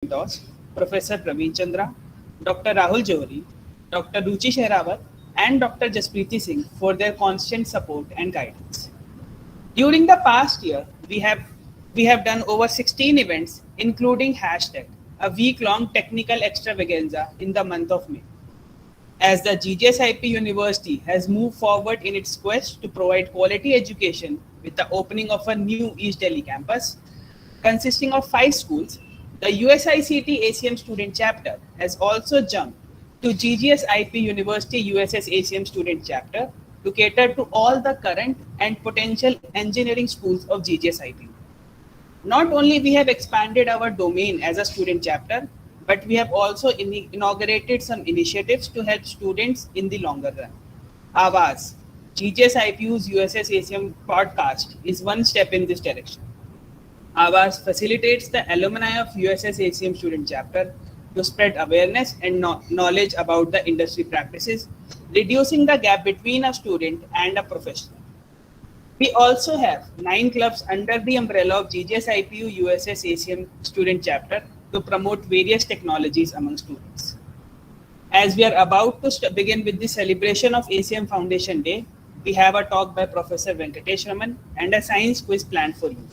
mentors, Professor Praveen Chandra, Dr. Rahul Johri, Dr. Ruchi Shehrawat, and Dr. Jaspreeti Singh for their constant support and guidance. During the past year, we have done over 16 events, including hashtag, a week-long technical extravaganza in the month of May. As the GGSIPU University has moved forward in its quest to provide quality education with the opening of a new East Delhi campus, consisting of 5 schools, the USICT ACM student chapter has also jumped to GGSIPU University USS ACM student chapter to cater to all the current and potential engineering schools of GGSIPU. Not only we have expanded our domain as a student chapter, but we have also inaugurated some initiatives to help students in the longer run. Awaaz, GGSIPU's USS ACM podcast is one step in this direction. Awaaz facilitates the alumni of USS ACM student chapter to spread awareness and knowledge about the industry practices, reducing the gap between a student and a professional. We also have 9 clubs under the umbrella of GGSIPU USS ACM student chapter to promote various technologies among students. As we are about to begin with the celebration of ACM Foundation Day, we have a talk by Professor Venkatesh Raman and a science quiz planned for you.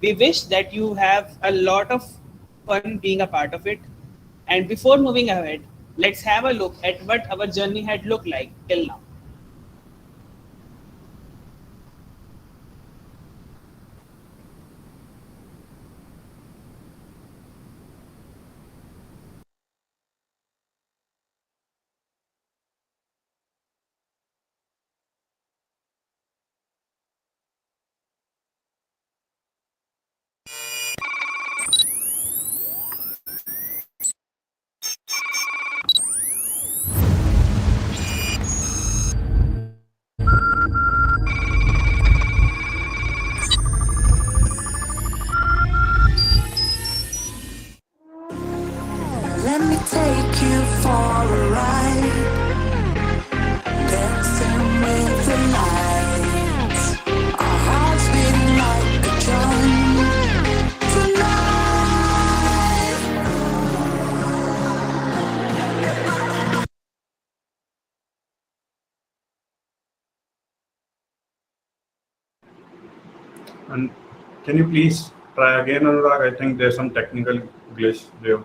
We wish that you have a lot of fun being a part of it. And before moving ahead, let's have a look at what our journey had looked like till now. Let me take you for a ride, dancing with the lights, our hearts beating like a drum tonight. And can you please try again, Anurag? I think there's some technical glitch there.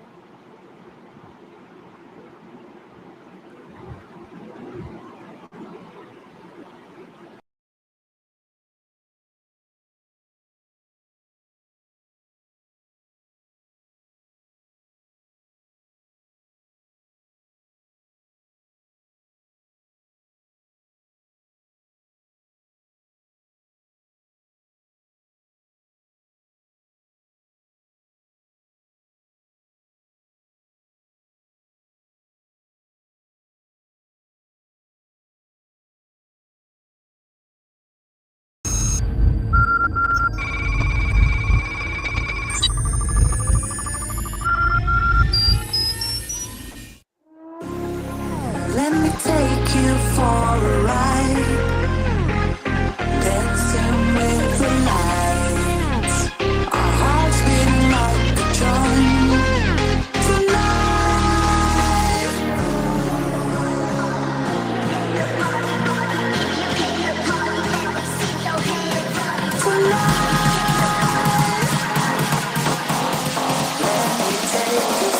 Let me take you for a ride, dancing with the lights, our hearts beating like a drum tonight. Let me take you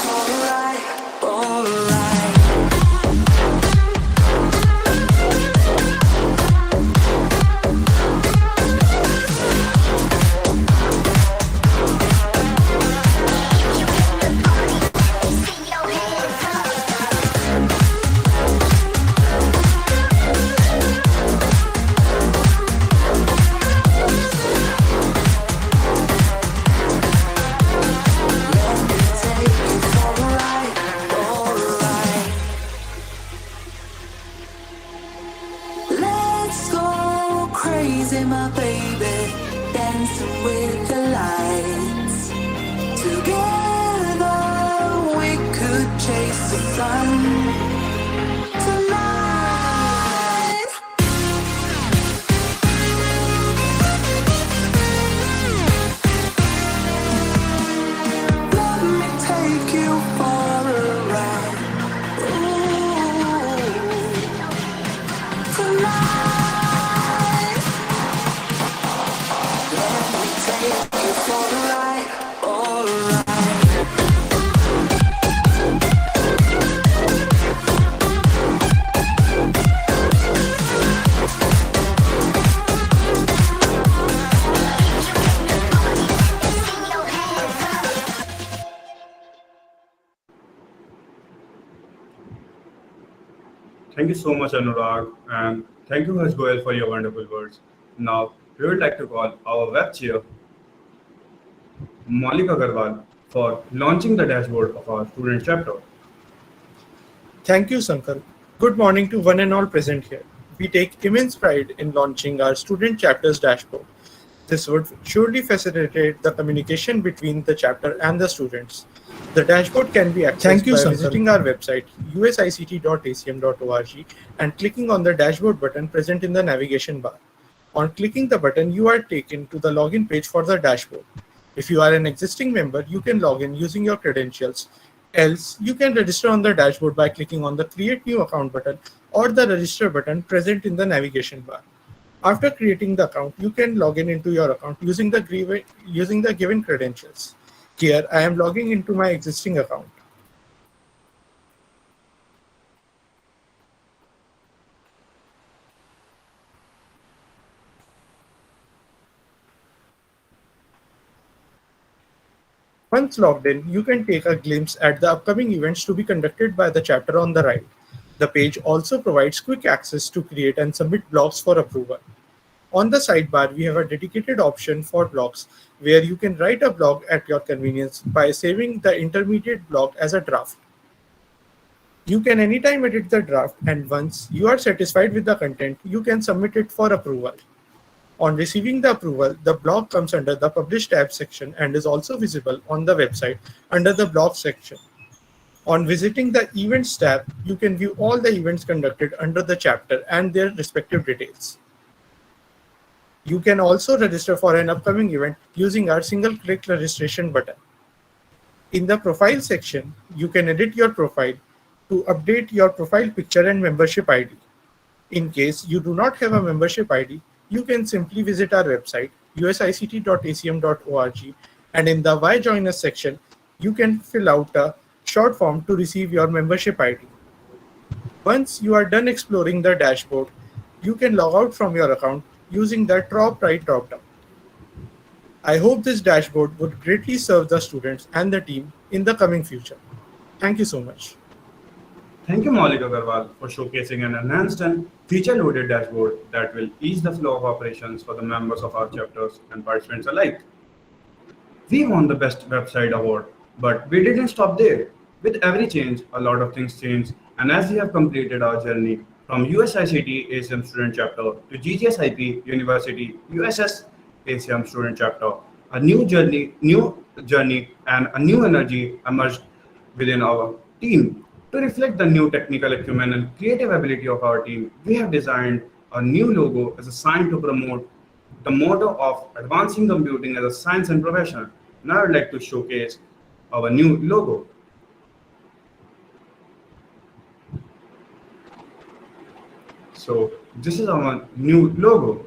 for a ride, for a ride. Let's go crazy, my baby, dancing with the lights. Together we could chase the sun tonight. Let me take take you for a ride. Ooh, tonight, let me take you for a ride. Alright. Thank you so much, Anurag, and thank you, Harsh Goel, for your wonderful words. Now, we would like to call our web chair, Maulik Agarwal, for launching the dashboard of our student chapter. Thank you, Sankar. Good morning to one and all present here. We take immense pride in launching our student chapter's dashboard. This would surely facilitate the communication between the chapter and the students. The dashboard can be accessed by visiting our website usict.acm.org and clicking on the dashboard button present in the navigation bar. On clicking the button, you are taken to the login page for the dashboard. If you are an existing member, you can log in using your credentials. Else, you can register on the dashboard by clicking on the Create New Account button or the Register button present in the navigation bar. After creating the account, you can log in into your account using the given credentials. Here, I am logging into my existing account. Once logged in, you can take a glimpse at the upcoming events to be conducted by the chapter on the right. The page also provides quick access to create and submit blogs for approval. On the sidebar, we have a dedicated option for blogs where you can write a blog at your convenience by saving the intermediate blog as a draft. You can anytime edit the draft, and once you are satisfied with the content, you can submit it for approval. On receiving the approval, the blog comes under the Publish tab section and is also visible on the website under the blog section. On visiting the Events tab, you can view all the events conducted under the chapter and their respective details. You can also register for an upcoming event using our single-click registration button. In the Profile section, you can edit your profile to update your profile picture and membership ID. In case you do not have a membership ID, you can simply visit our website, usict.acm.org, and in the Why Join Us section, you can fill out a short form to receive your membership ID. Once you are done exploring the dashboard, you can log out from your account using the top right dropdown. I hope this dashboard would greatly serve the students and the team in the coming future. Thank you so much. Thank you, Maulik Agarwal, for showcasing an enhanced and feature-loaded dashboard that will ease the flow of operations for the members of our chapters and participants alike. We won the Best Website Award, but we didn't stop there. With every change, a lot of things change, and as we have completed our journey from USICT ACM Student Chapter to GGSIPU USS ACM Student Chapter, a new journey and a new energy emerged within our team. To reflect the new technical acumen and creative ability of our team, we have designed a new logo as a sign to promote the motto of advancing computing as a science and profession. Now I would like to showcase our new logo. So this is our new logo.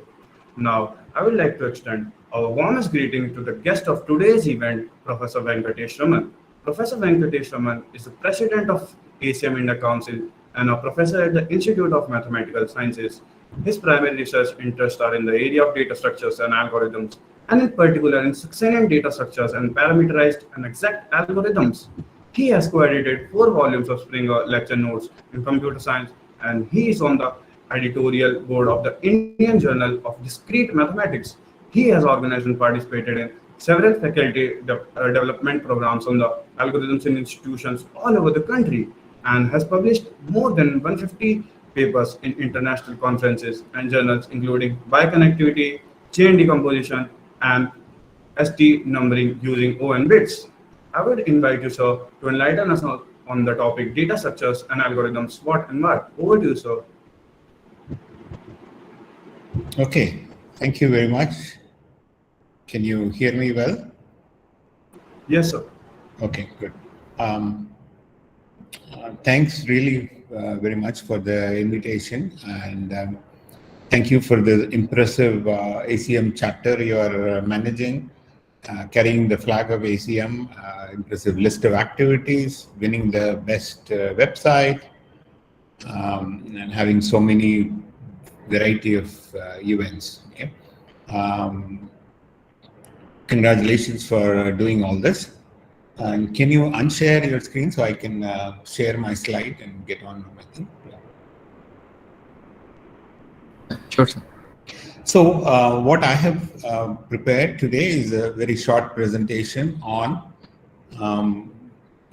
Now I would like to extend our warmest greeting to the guest of today's event, Professor Venkatesh Raman. Professor Venkatesh Raman is the president of ACM India Council and a professor at the Institute of Mathematical Sciences. His primary research interests are in the area of data structures and algorithms, and in particular in succinct data structures and parameterized and exact algorithms. He has co-edited 4 volumes of Springer lecture notes in computer science, and he is on the editorial board of the Indian Journal of Discrete Mathematics. He has organized and participated in several faculty development programs on the algorithms in institutions all over the country, and has published more than 150 papers in international conferences and journals, including bioconnectivity, chain decomposition, and ST numbering using ON bits. I would invite you, sir, to enlighten us on the topic data structures and algorithms, what and what. Over to you, sir. Okay, thank you very much. Can you hear me well? Yes, sir. Okay, good. Thanks really very much for the invitation, and thank you for the impressive ACM chapter you are managing, carrying the flag of ACM, impressive list of activities, winning the best website, and having so many variety of events. Okay? Congratulations for doing all this. And can you unshare your screen so I can share my slide and get on with my thing? Yeah. Sure, sir. So what I have prepared today is a very short presentation on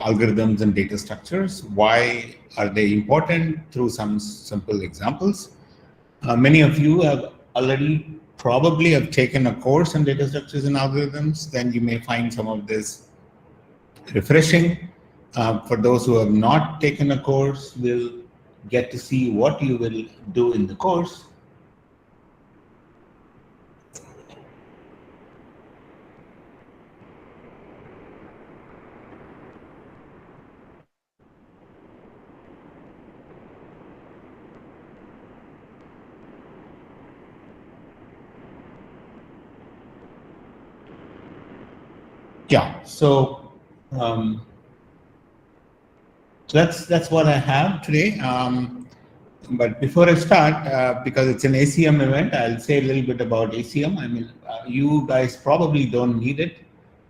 algorithms and data structures. Why are they important through some simple examples? Many of you have already probably have taken a course on data structures and algorithms. Then you may find some of this refreshing. For those who have not taken a course, will get to see what you will do in the course. Yeah, so that's what I have today. But before I start, because it's an ACM event, I'll say a little bit about ACM. I mean, you guys probably don't need it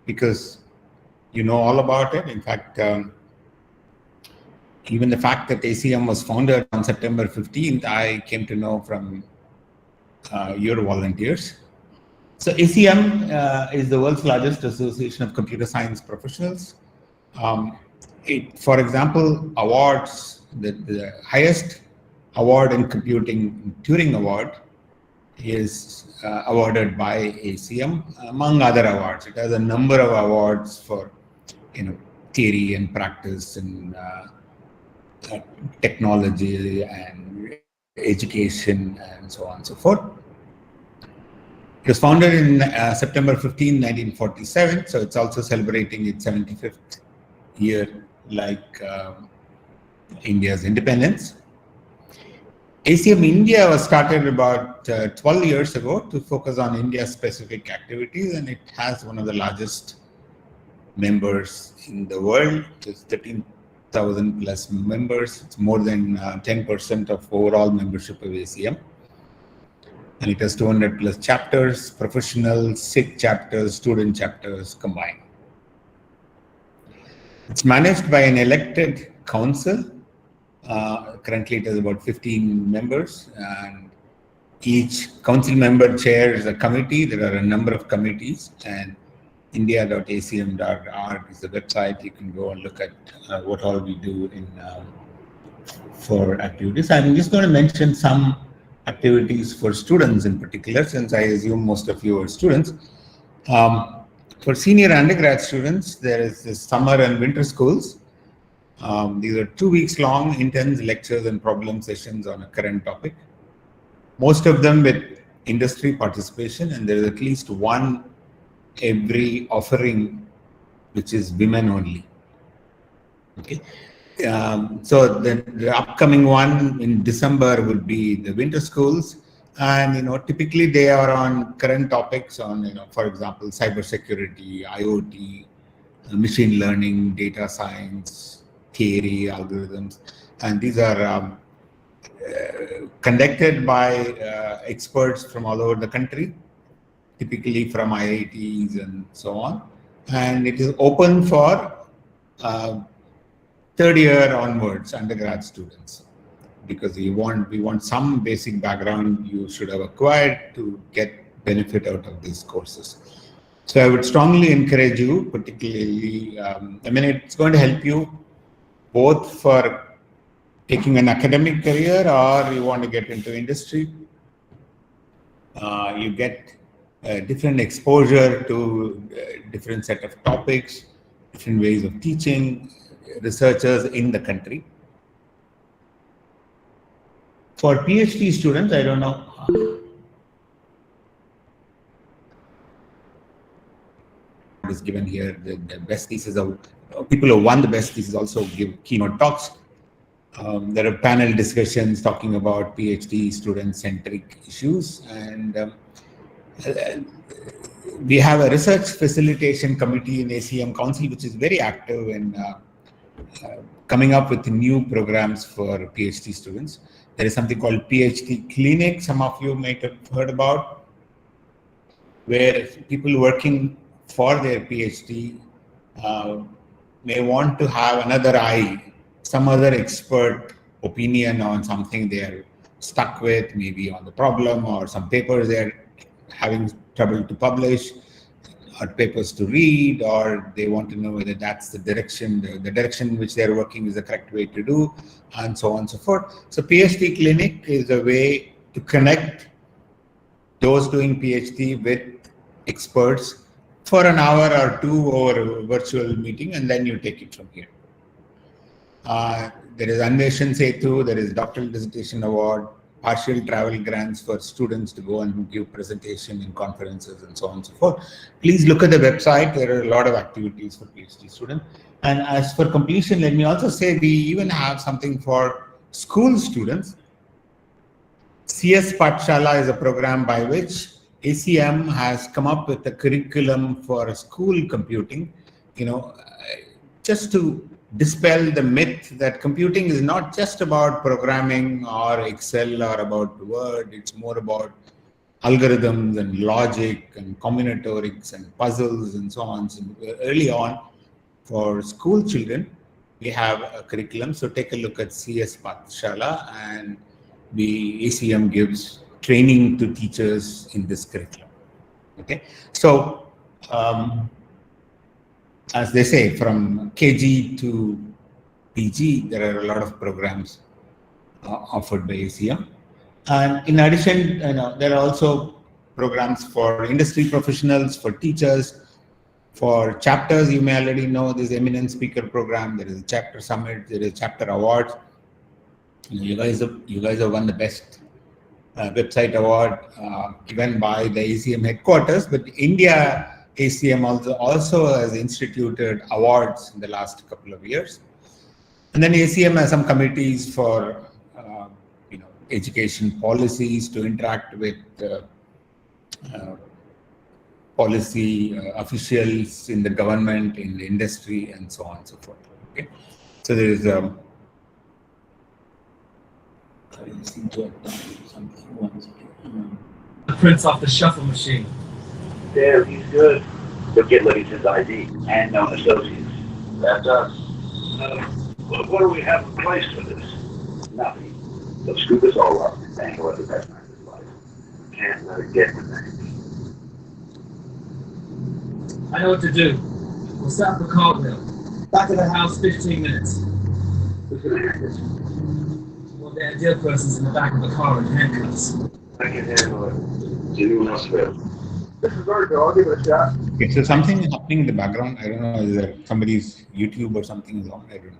because you know all about it. In fact, even the fact that ACM was founded on September 15th, I came to know from your volunteers. So ACM is the world's largest association of computer science professionals. For example, awards, the highest award in computing, Turing Award, is awarded by ACM, among other awards. It has a number of awards for, theory and practice and technology and education and so on and so forth. It was founded in September 15, 1947, so it's also celebrating its 75th year, like India's independence. ACM India was started about 12 years ago to focus on India-specific activities, and it has one of the largest members in the world. There's 13,000 plus members. It's more than 10% of overall membership of ACM. And it has 200 plus chapters, professional, SIG chapters, student chapters combined. It's managed by an elected council. Currently it has about 15 members, and each council member chairs a committee. There are a number of committees, and india.acm.org is the website. You can go and look at what all we do for activities. I'm just going to mention some activities for students in particular, since I assume most of you are students. For senior undergrad students, there is the summer and winter schools. These are 2 weeks long, intense lectures and problem sessions on a current topic. Most of them with industry participation, and there is at least one every offering which is women only. Okay. So the upcoming one in December would be the winter schools, and typically they are on current topics on for example cybersecurity, IoT, machine learning, data science, theory, algorithms, and these are conducted by experts from all over the country, typically from IITs and so on, and it is open for third year onwards undergrad students, because we want some basic background you should have acquired to get benefit out of these courses. So I would strongly encourage you, particularly, it's going to help you both for taking an academic career or you want to get into industry. You get different exposure to different set of topics, different ways of teaching, researchers in the country. For PhD students, I don't know. Is given here the best thesis of people who won the best thesis also give keynote talks. There are panel discussions talking about PhD student-centric issues, and we have a research facilitation committee in ACM Council, which is very active in coming up with new programs for PhD students. There is something called PhD Clinic, some of you might have heard about, where people working for their PhD may want to have another eye, some other expert opinion on something they're stuck with, maybe on the problem or some papers they're having trouble to publish, or papers to read, or they want to know whether that's the direction in which they're working is the correct way to do, and so on and so forth. So PhD Clinic is a way to connect those doing PhD with experts for an hour or two over a virtual meeting, and then you take it from here. There is Anveshan Setu, there is Doctoral Dissertation Award, partial travel grants for students to go and give presentation in conferences and so on and so forth. Please look at the website. There are a lot of activities for PhD students. And as for completion, let me also say we even have something for school students. CS Pathshala is a program by which ACM has come up with a curriculum for school computing, just to dispel the myth that computing is not just about programming or Excel or about Word. It's more about algorithms and logic and combinatorics and puzzles and so on. So early on, for school children, we have a curriculum. So take a look at CS Pathshala, and the ACM gives training to teachers in this curriculum. Okay, so as they say, from KG to PG, there are a lot of programs offered by ACM. And in addition, there are also programs for industry professionals, for teachers, for chapters. You may already know this eminent speaker program. There is a chapter summit. There is chapter awards. You guys have won the best website award given by the ACM headquarters, but India ACM also has instituted awards in the last couple of years. And then ACM has some committees for education policies to interact with policy officials in the government, in the industry, and so on and so forth. Okay, so there is The prints off the shuffle machine. There, he's good. But get Livingston's ID and known associates. That's us. What do we have in place for this? Nothing. They'll scoop us all up and handle it the best time of his life. Can't let it get to that. I know what to do. We'll set up a cartwheel. Back of the house, 15 minutes. Who's gonna handle this? Well, the ideal person's in the back of the car in handcuffs. I can handle it. Does anyone else feel? This is our dog. Give it a shot. Okay, so something is happening in the background. I don't know, is there somebody's YouTube or something is on? I don't know.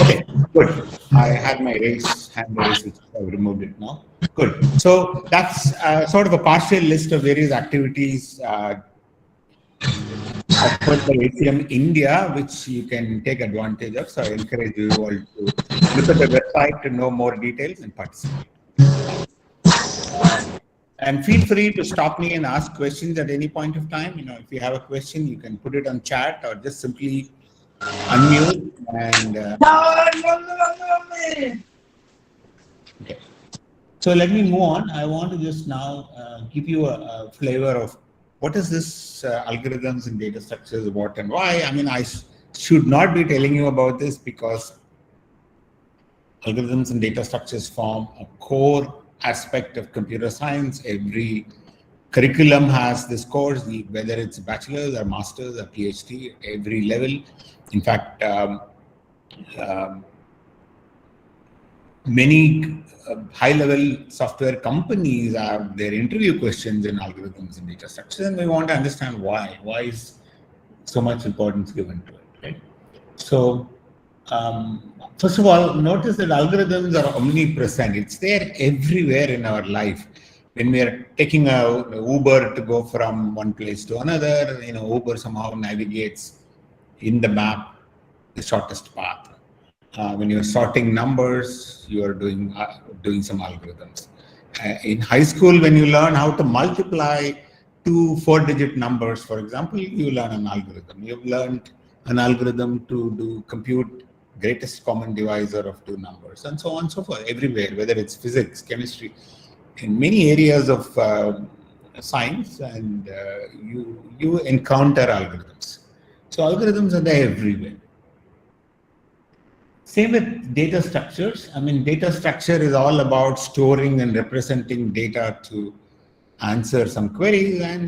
Okay, good. I had my hand raised, which I've removed it now. Good. So that's sort of a partial list of various activities offered by ACM India, which you can take advantage of. So I encourage you all to look at the website to know more details and participate. And feel free to stop me and ask questions at any point of time. If you have a question, you can put it on chat or just simply unmute and. Okay. So let me move on. I want to just now give you a flavor of what is this algorithms and data structures, what and why. I mean, I should not be telling you about this because algorithms and data structures form a core aspect of computer science. Every curriculum has this course, whether it's bachelor's or master's or PhD, every level. In fact, many high-level software companies have their interview questions in algorithms and data structures, and we want to understand why. Why is so much importance given to it, right? So, first of all, notice that algorithms are omnipresent. It's there everywhere in our life. When we are taking an Uber to go from one place to another, Uber somehow navigates in the map the shortest path. When you're sorting numbers, you are doing some algorithms. In high school, when you learn how to multiply two 4-digit numbers, for example, you learn an algorithm. You've learned an algorithm to compute greatest common divisor of two numbers, and so on and so forth. Everywhere, whether it's physics, chemistry, in many areas of science, and you encounter algorithms. So algorithms are there everywhere. Same with data structures. I mean, data structure is all about storing and representing data to answer some queries, and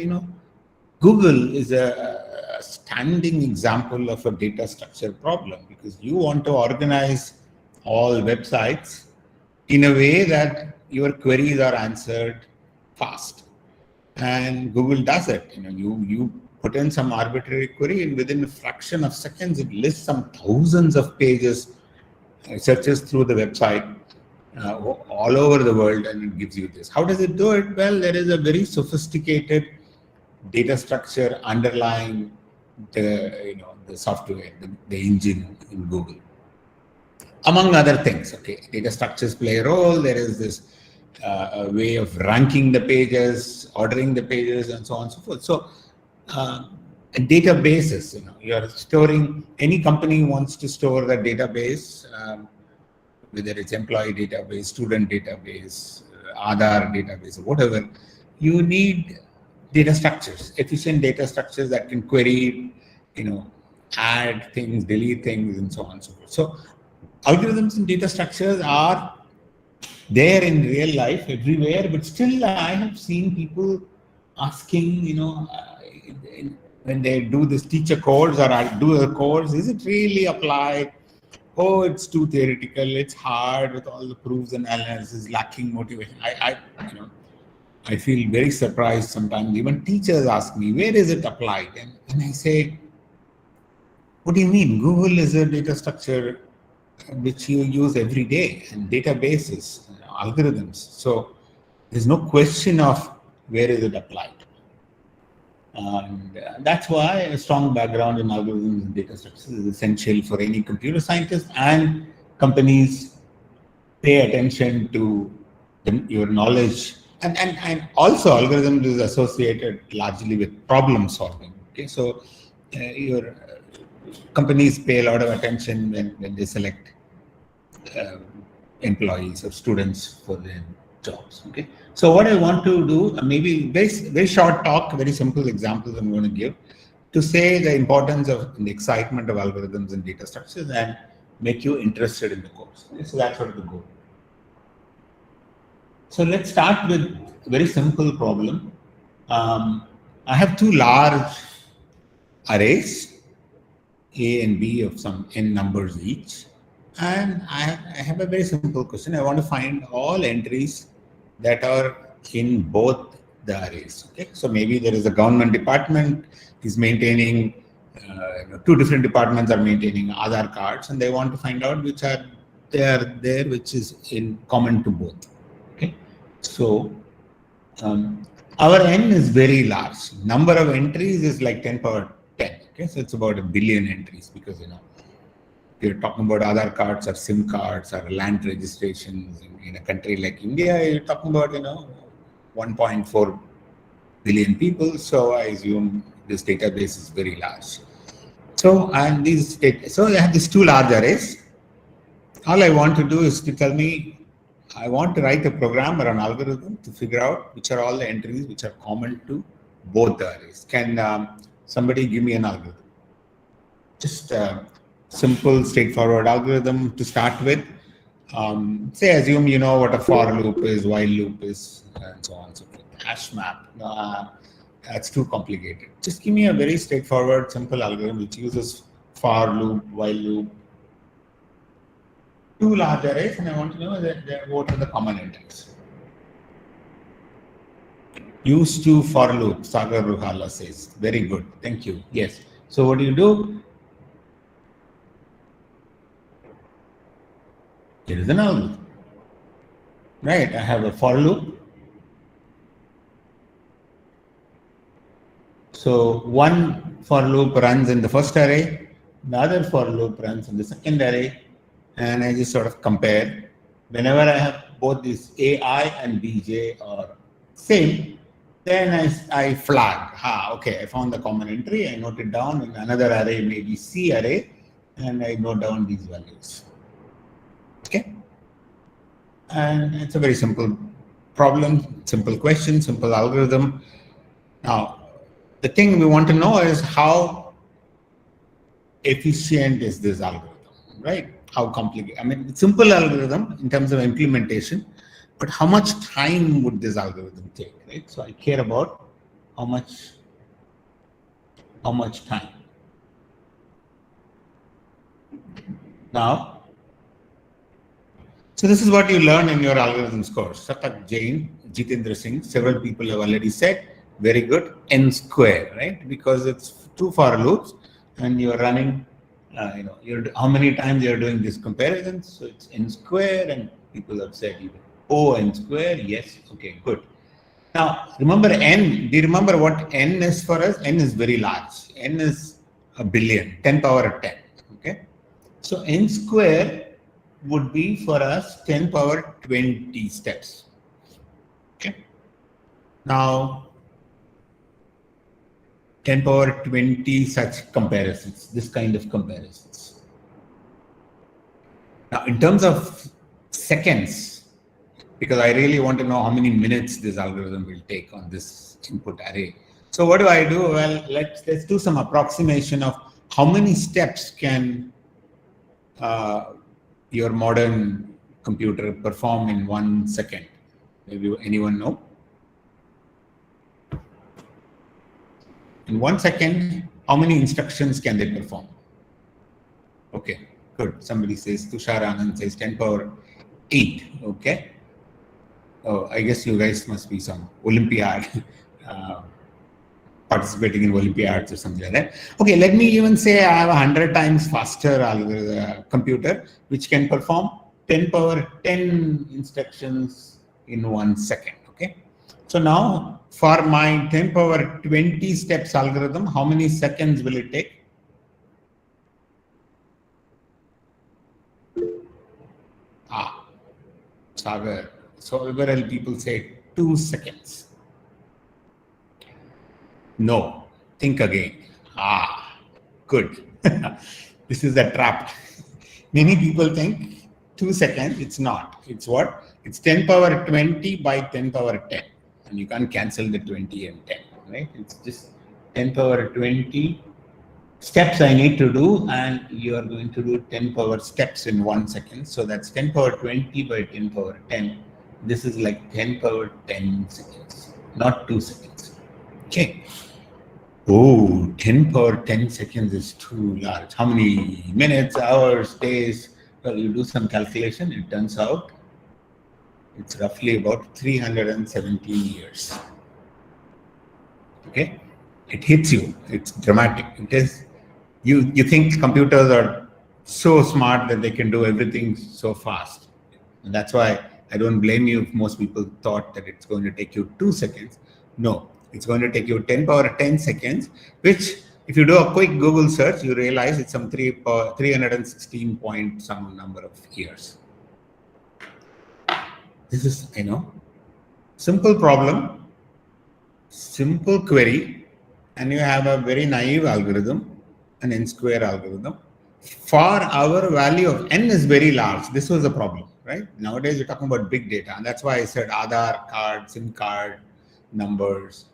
Google is a standing example of a data structure problem, because you want to organize all websites in a way that your queries are answered fast, and Google does it. You put in some arbitrary query, and within a fraction of seconds, it lists some thousands of pages, searches through the website all over the world, and it gives you this. How does it do it? Well, there is a very sophisticated data structure underlying the software, the engine in Google, among other things. Okay, data structures play a role. There is this a way of ranking the pages, ordering the pages, and so on and so forth. So databases, you are storing, any company wants to store the database, whether it's employee database, student database, Aadhaar database, whatever. You need data structures, efficient data structures that can query, add things, delete things, and so on and so forth. So algorithms and data structures are there in real life everywhere, but still I have seen people asking, when they do this teacher course or I do a course, is it really applied? Oh, it's too theoretical, it's hard with all the proofs and analysis, lacking motivation. I feel very surprised sometimes. Even teachers ask me, where is it applied? And I say, what do you mean? Google is a data structure which you use every day, and databases, algorithms. So there's no question of where is it applied. And that's why a strong background in algorithms and data structures is essential for any computer scientist, and companies pay attention to your knowledge. And also algorithms is associated largely with problem solving. Okay, so your companies pay a lot of attention when they select employees or students for their jobs. Okay, so what I want to do, maybe very short talk, very simple examples I'm going to give to say the importance of the excitement of algorithms and data structures and make you interested in the course. Okay, so that's sort of the goal. So let's start with a very simple problem. I have two large arrays, A and B, of some n numbers each. And I have a very simple question. I want to find all entries that are in both the arrays. Okay, so maybe there is a government department is maintaining, two different departments are maintaining Aadhaar cards, and they want to find out which are there, which is in common to both. Okay, so our n is very large. Number of entries is like 10 power 10. Okay, so it's about 1 billion entries, because you're talking about Aadhaar cards or SIM cards or land registrations in a country like India, you're talking about 1.4 billion people. So I assume this database is very large. So so I have these two large arrays. All I want to do is to tell me, I want to write a program or an algorithm to figure out which are all the entries which are common to both the arrays. Can somebody give me an algorithm? Just simple, straightforward algorithm to start with. Say, assume you know what a for loop is, while loop is, and so on and so forth. Hash map. That's too complicated. Just give me a very straightforward, simple algorithm which uses for loop, while loop. Two large arrays, and I want to know what are the common entries. Use to for loop, Sagar Ruhala says. Very good. Thank you. Yes. So what do? Here is an algorithm. Right, I have a for loop. So one for loop runs in the first array, The other for loop runs in the second array, and I just sort of compare. Whenever I have both this AI and BJ are same, then I flag. Okay, I found the common entry. I note it down in another array, maybe C array, and I note down these values. Okay, and it's a very simple problem, simple question, simple algorithm. Now, the thing we want to know is how efficient is this algorithm, right? How complicated? I mean, it's simple algorithm in terms of implementation, but how much time would this algorithm take, right? So I care about how much time. Now, so this is what you learn in your algorithms course. Satak Jain, Jitendra Singh, several people have already said, very good, n square, right? Because it's 2 for loops and you're running, how many times you're doing this comparison. So it's n square, and people have said even n square. Yes, okay, good. Now, remember n, do you remember what n is for us? N is very large. N is a billion, 10 power 10, okay? So n square would be for us 10 power 20 steps. Okay. Now, 10 power 20 such comparisons, this kind of comparisons. Now, in terms of seconds, because I really want to know how many minutes this algorithm will take on this input array. So what do? Well, let's do some approximation of how many steps can your modern computer perform in 1 second. Maybe anyone know? In 1 second, how many instructions can they perform? Okay, good. Somebody says, Tushar Anand says 10 power 8. Okay. Oh, I guess you guys must be some Olympiad, participating in Olympiads or something like that. Okay, let me even say I have 100 times faster computer, which can perform 10 power 10 instructions in 1 second. Okay. So now for my 10 power 20 steps algorithm, how many seconds will it take? Sagar. So several people say 2 seconds. No, think again. Good. This is a trap. Many people think 2 seconds. It's not. It's what? It's 10 power 20 by 10 power 10. And you can't cancel the 20 and 10, right? It's just 10 power 20 steps I need to do, and you are going to do 10 power steps in 1 second. So that's 10 power 20 by 10 power 10. This is like 10 power 10 seconds, not 2 seconds. Okay. Oh, 10 power 10 seconds is too large. How many minutes, hours, days? Well, you do some calculation, it turns out it's roughly about 317 years. Okay, it hits you. It's dramatic. It is. You think computers are so smart that they can do everything so fast, and that's why I don't blame you if most people thought that it's going to take you 2 seconds. No, it's going to take you 10 power 10 seconds, which if you do a quick Google search, you realize it's some 316 point some number of years. This is, simple problem, simple query, and you have a very naive algorithm, an n square algorithm. For our value of n is very large. This was a problem, right? Nowadays, you're talking about big data, and that's why I said Aadhaar card, SIM card, numbers,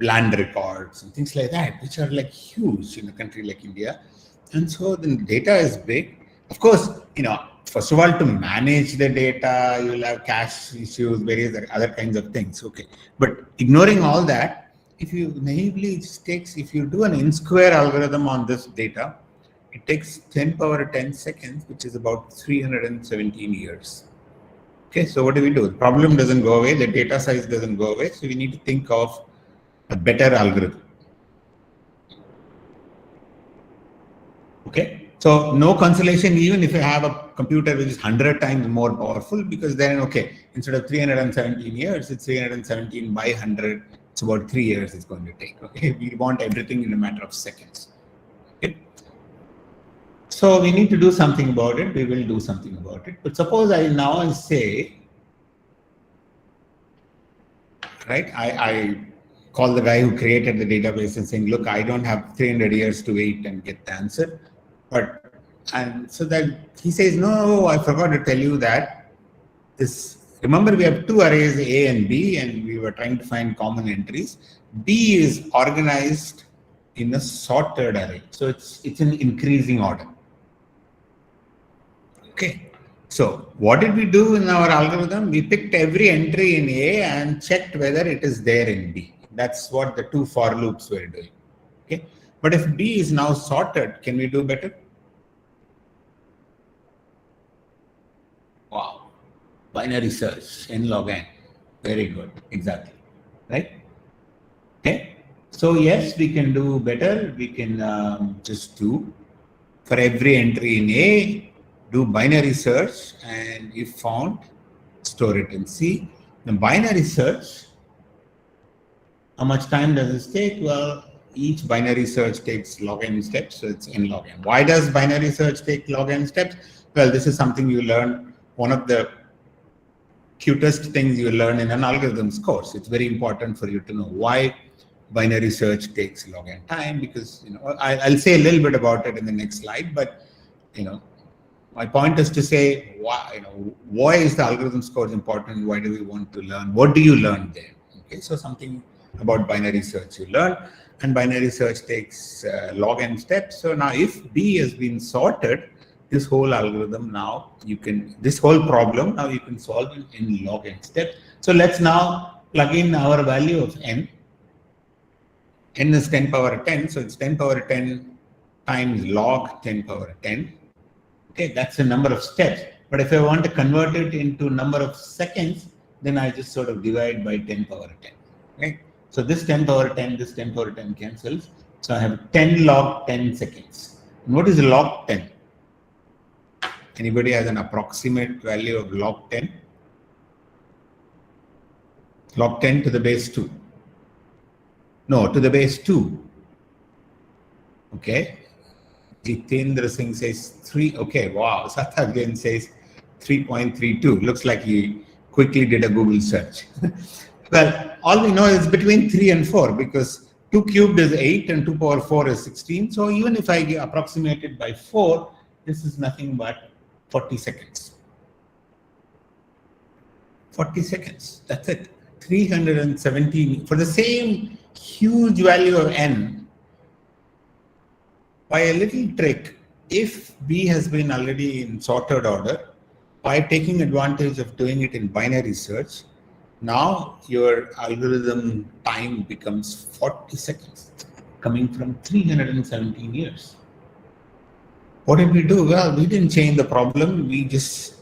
land records, and things like that, which are like huge in a country like India. And so the data is big. Of course, first of all, to manage the data, you'll have cache issues, various other kinds of things. Okay. But ignoring all that, if you naively if you do an n square algorithm on this data, it takes 10 power 10 seconds, which is about 317 years. Okay. So what do? The problem doesn't go away. The data size doesn't go away. So we need to think of a better algorithm. Okay. So no consolation even if you have a computer which is 100 times more powerful, because then, okay, instead of 317 years, it's 317 by 100. It's about 3 years it's going to take. Okay, we want everything in a matter of seconds. So we need to do something about it. We will do something about it. But suppose I say, right, I call the guy who created the database and saying, look, I don't have 300 years to wait and get the answer. And so that he says, no, I forgot to tell you that remember we have two arrays, A and B, and we were trying to find common entries. B is organized in a sorted array. So it's in increasing order. Okay. So what did we do in our algorithm? We picked every entry in A and checked whether it is there in B. That's what the two for loops were doing. Okay. But if B is now sorted, can we do better? Wow. Binary search, n log n. Very good. Exactly. Right? Okay. So yes, we can do better. We can just do for every entry in A, do binary search, and if found, store it in C. The binary search, how much time does it take? Well, each binary search takes log n steps, so it's n log n. Why does binary search take log n steps? Well, this is something you learn. One of the cutest things you learn in an algorithms course. It's very important for you to know why binary search takes log n time, because I'll say a little bit about it in the next slide, but my point is to say why is the algorithms course important? Why do we want to learn? What do you learn there? Okay, so something about binary search you learn, and binary search takes log n steps. So now if B has been sorted, this whole algorithm now this whole problem now you can solve it in log n steps. So let's now plug in our value of n. N is 10 power 10, so it's 10 power 10 times log 10 power 10. Okay, that's the number of steps. But if I want to convert it into number of seconds, then I just sort of divide by 10 power 10. Right? So this 10 power 10, this 10 power 10 cancels. So I have 10 log 10 seconds. And what is log 10? Anybody has an approximate value of log 10? Log 10 to the base 2. No, to the base 2. Okay. Jitendra Singh says 3. Okay, wow. Satha again says 3.32. Looks like he quickly did a Google search. Well, all we know is between 3 and 4, because 2 cubed is 8 and 2 power 4 is 16. So even if I approximate it by 4, this is nothing but 40 seconds. 40 seconds. That's it. 317 for the same huge value of n. By a little trick, if B has been already in sorted order, by taking advantage of doing it in binary search, now your algorithm time becomes 40 seconds, coming from 317 years. What did we do? Well, we didn't change the problem. We just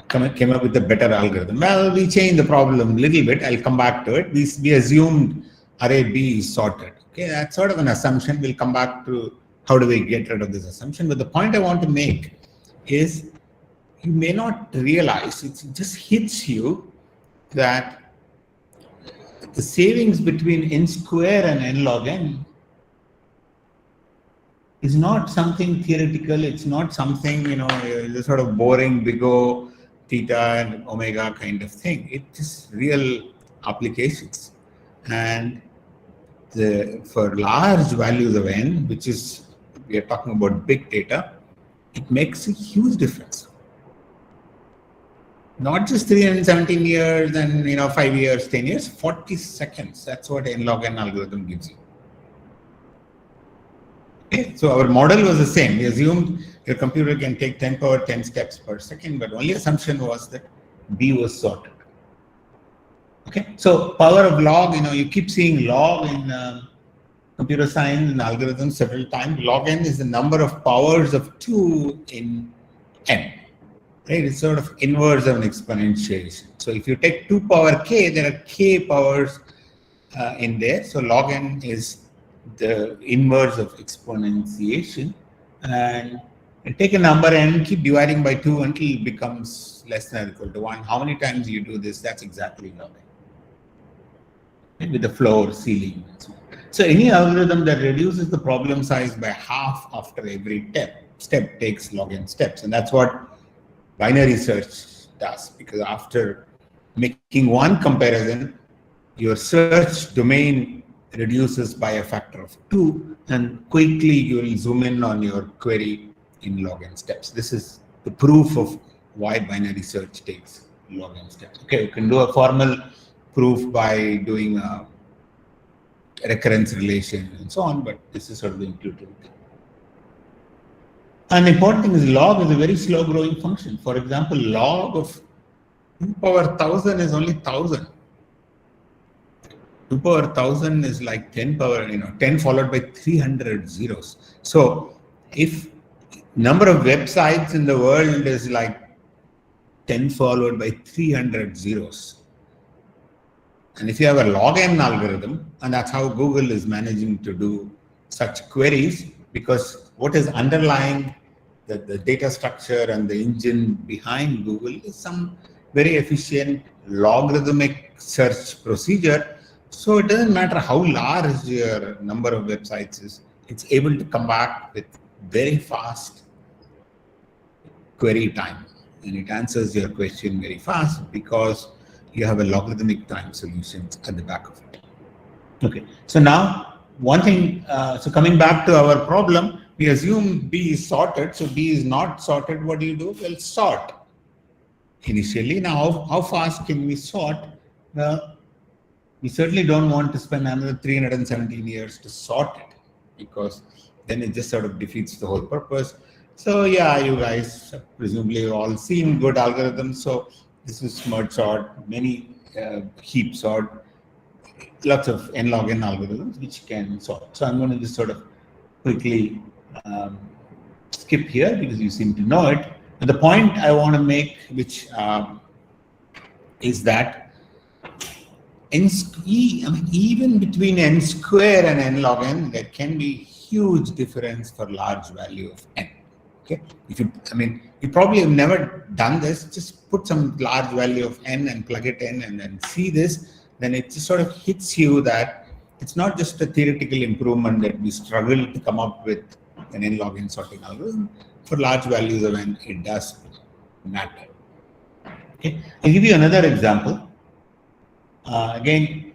came up with a better algorithm. Well, we changed the problem a little bit. I'll come back to it. We assumed array B is sorted. Okay, that's sort of an assumption. We'll come back to how do we get rid of this assumption. But the point I want to make is you may not realize, it just hits you that the savings between n square and n log n is not something theoretical. It's not something, the sort of boring big O, theta and omega kind of thing. It's just real applications. And for large values of n, which is, we are talking about big data, it makes a huge difference. Not just 317 years and 5 years, 10 years, 40 seconds. That's what n log n algorithm gives you. Okay, so our model was the same. We assumed your computer can take 10 power 10 steps per second, but only assumption was that B was sorted. Okay, so power of log, you keep seeing log in computer science and algorithms several times. Log n is the number of powers of 2 in n. Right? It's sort of inverse of an exponentiation. So if you take 2 power k, there are k powers in there. So log n is the inverse of exponentiation. And take a number n, keep dividing by 2 until it becomes less than or equal to 1. How many times you do this? That's exactly log n. With the floor, ceiling, and so on. So any algorithm that reduces the problem size by half after every step takes log n steps. And that's what binary search does, because after making one comparison, your search domain reduces by a factor of 2, and quickly you will zoom in on your query in log n steps. This is the proof of why binary search takes log n steps. Okay, you can do a formal proof by doing a recurrence relation and so on, but this is sort of the intuitive thing. An important thing is log is a very slow growing function. For example, log of 2 power 1000 is only 1000. 2 power 1000 is like 10 power, 10 followed by 300 zeros. So if number of websites in the world is like 10 followed by 300 zeros, and if you have a log n algorithm, and that's how Google is managing to do such queries, because what is underlying the data structure and the engine behind Google is some very efficient logarithmic search procedure. So it doesn't matter how large your number of websites is, it's able to come back with very fast query time. And it answers your question very fast because you have a logarithmic time solutions at the back of it. Okay, so now one thing, so coming back to our problem, we assume B is sorted. So B is not sorted. What do? Well, sort initially. Now, how fast can we sort? Well, we certainly don't want to spend another 317 years to sort it, because then it just sort of defeats the whole purpose. So yeah, you guys presumably have all seen good algorithms. So this is merge sort, many heap sort, lots of n log n algorithms which can sort. So I'm going to just sort of quickly skip here because you seem to know it. And the point I want to make, which is that even between n square and n log n, there can be huge difference for large value of n. Okay, you probably have never done this. Just put some large value of n and plug it in, and then see this. Then it just sort of hits you that it's not just a theoretical improvement that we struggle to come up with an n log n sorting algorithm. For large values of n, it does matter. Okay, I'll give you another example. Again,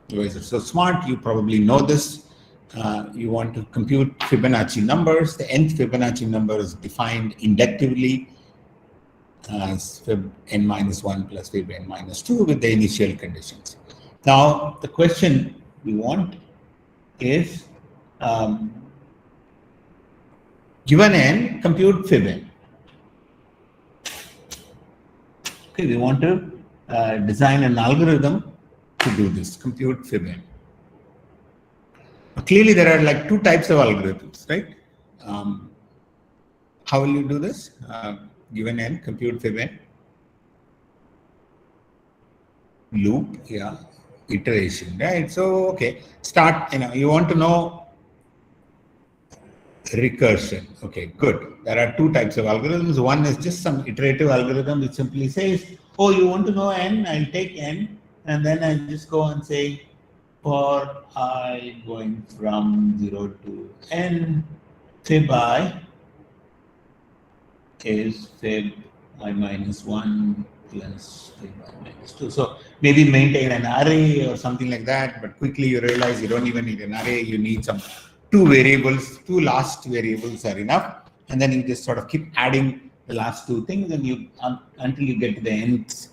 you guys are so smart, you probably know this. You want to compute Fibonacci numbers. The nth Fibonacci number is defined inductively as fib n minus 1 plus fib n minus 2 with the initial conditions. Now, the question we want is, given n, compute fib n. Okay, we want to design an algorithm to do this, compute fib n. Clearly, there are like two types of algorithms, right? How will you do this? Given n, compute fib n. Loop, yeah, iteration, right? So, okay, start, you want to know recursion. Okay, good. There are two types of algorithms. One is just some iterative algorithm which simply says, oh, you want to know n, I'll take n, and then I'll just go and say, for I going from 0 to n, fib I is fib I minus 1 plus fib I minus 2. So maybe maintain an array or something like that, but quickly you realize you don't even need an array, you need some two last variables are enough, and then you just sort of keep adding the last two things, and you until you get to the nth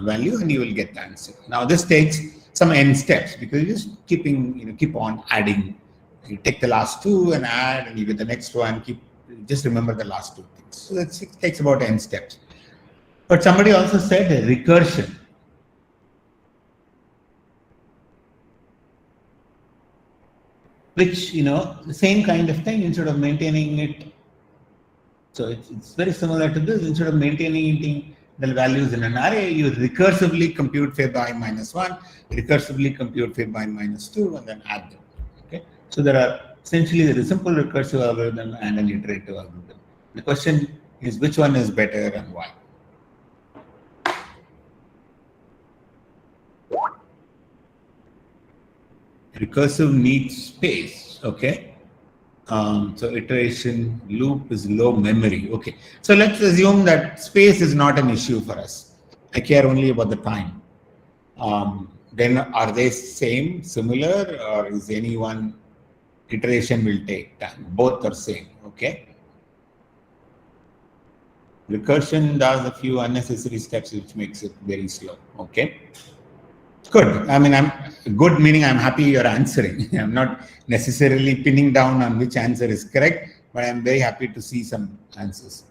value, and you will get the answer. Now this takes some n steps because you're just keep on adding. You take the last two and add, and you get the next one. Just remember the last two things. So it takes about n steps. But somebody also said recursion. Which, the same kind of thing, instead of maintaining it. So it's very similar to this. Instead of maintaining the values in an array, you recursively compute fib I minus 1, recursively compute fib I minus 2, and then add them. Okay. So there are essentially a simple recursive algorithm and an iterative algorithm. The question is which one is better and why? Recursive needs space, okay? So iteration loop is low memory, okay? So let's assume that space is not an issue for us. I care only about the time. Then are they same, similar, or is any one iteration will take time? Both are same, okay? Recursion does a few unnecessary steps which makes it very slow, okay? Good. I mean, I'm good meaning I'm happy you're answering. I'm not necessarily pinning down on which answer is correct, but I'm very happy to see some answers.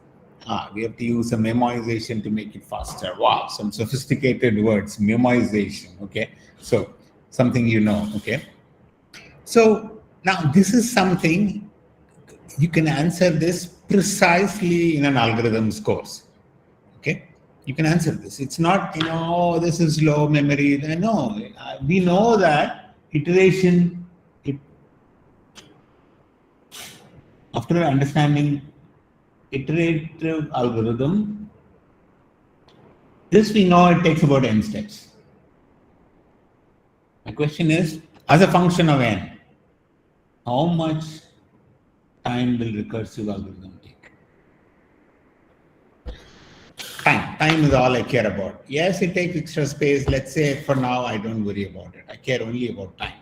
We have to use some memoization to make it faster. Wow, some sophisticated words, memoization, okay? So something you know, okay? So now this is something you can answer this precisely in an algorithms course, okay? You can answer this. It's not, oh, this is low memory. No, we know that iteration, after understanding iterative algorithm, this we know it takes about n steps. My question is, as a function of n, how much time will recursive algorithm take? Time is all I care about. Yes, it takes extra space. Let's say for now, I don't worry about it. I care only about time.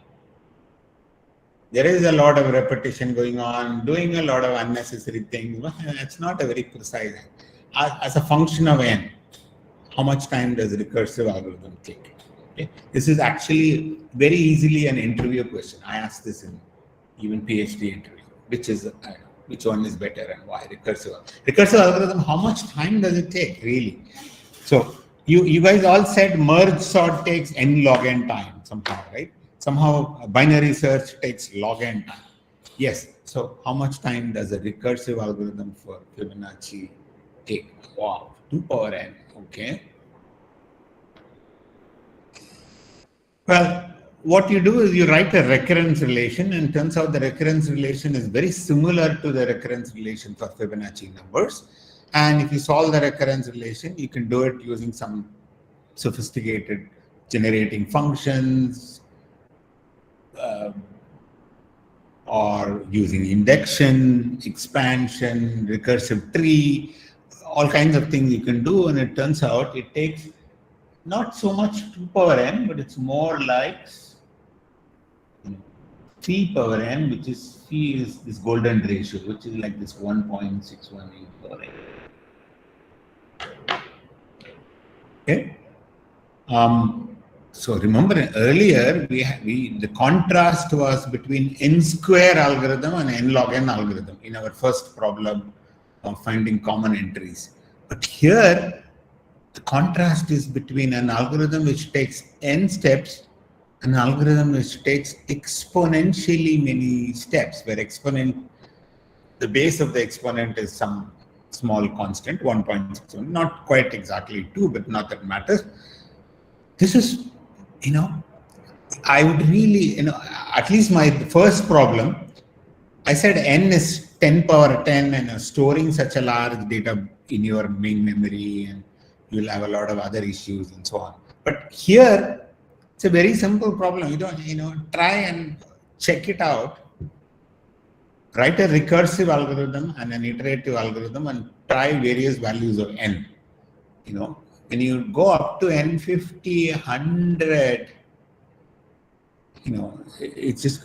There is a lot of repetition going on, doing a lot of unnecessary things. It's not a very precise. As a function of n, how much time does recursive algorithm take? Okay. This is actually very easily an interview question. I asked this in even PhD interview, which one is better and why recursive algorithm, how much time does it take really? So you guys all said merge sort takes n log n time somehow, right? Somehow binary search takes log n time. Yes, so how much time does a recursive algorithm for Fibonacci take? Wow, 2 power n, okay. Well, what you do is you write a recurrence relation, and turns out the recurrence relation is very similar to the recurrence relation for Fibonacci numbers. And if you solve the recurrence relation, you can do it using some sophisticated generating functions, or using induction, expansion, recursive tree, all kinds of things you can do. And it turns out it takes not so much 2 power n, but it's more like 3 power n, which is phi is this golden ratio, which is like this 1.618 power n. Okay. So remember earlier the contrast was between n square algorithm and n log n algorithm in our first problem of finding common entries. But here the contrast is between an algorithm which takes n steps, an algorithm which takes exponentially many steps, where the base of the exponent is some small constant, 1.61, not quite exactly 2, but not that matters. This is, I would really, at least my first problem, I said n is 10 power 10 and storing such a large data in your main memory, and you'll have a lot of other issues and so on. But here, it's a very simple problem. You don't, try and check it out. Write a recursive algorithm and an iterative algorithm and try various values of n. When you go up to n 50, 100, it